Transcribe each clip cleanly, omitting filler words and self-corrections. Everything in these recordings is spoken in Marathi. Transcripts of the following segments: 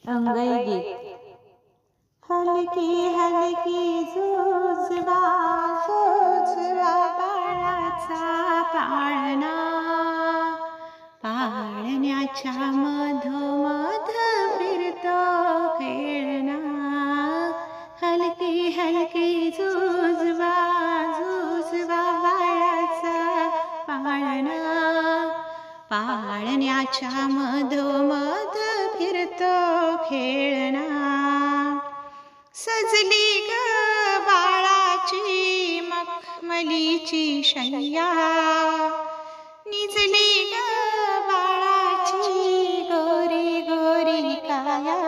अंगई गीत. हलकी हलकी झुजवा झुजवा बाळाचा पाळणा, पाळण्याच्या मधोमध फिरतो खेळणा. हलकी हलकी झुजवा झुजवा बाळाचा पाळणा, पाळण्याच्या मधोमध फिरतो खेळणा. सजली ग बाळाची मखमलीची शय्या, निजली ग बाळाची गोरी गोरी काया.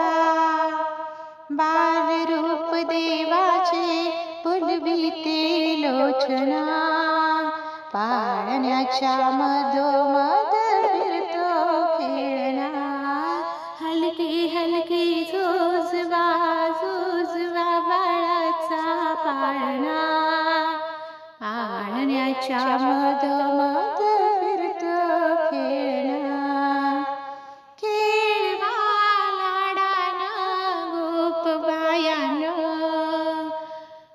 बालरूप देवाचे फुलविते लोचना, पाळण्याच्या मधोमध फिरतो खेळणा. हलकी हलकी झुजवा झुजवा बाळाचा पाळणा, पाळण्याच्या मधोमध फिरतो खेळणा. खेळवा लाडानं गोपबायानं,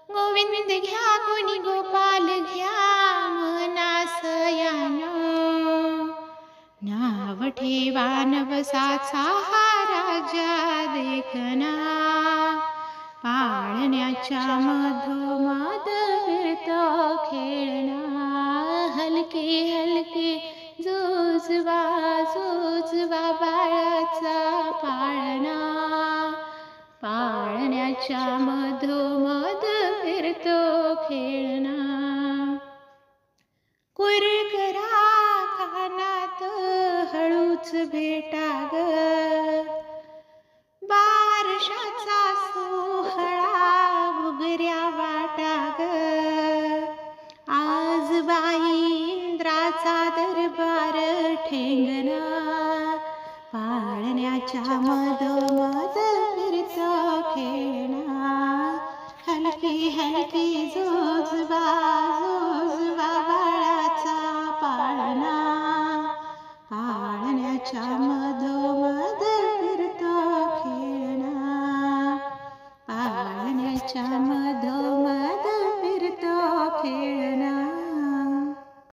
गोविंद घ्या कोणी गोपाल घ्या मनासयानं. नाव ठेवा नवसाचा हा राजा देखना, पाळण्याच्या मधोमध फिरतो खेळणा. हलकी हलकी झुजवा झुजवा बाळाचा पाळणा, पाळण्याच्या मधोमध फिरतो खेळणा. कुरकरा कानात हळूच भेटा ग, बारशाचा सोहळा घुगऱ्या वाटा ग. आज बाई इंद्राचा दरबार ठेंगणा, पाळण्याच्या मधोमध फिरतो खेळणा. हलकी हलकी झुजवा झुजवा बाळाचा पाळणा, पाळण्याच्या मधोमध फिरतो खेळणा. पाळण्याच्या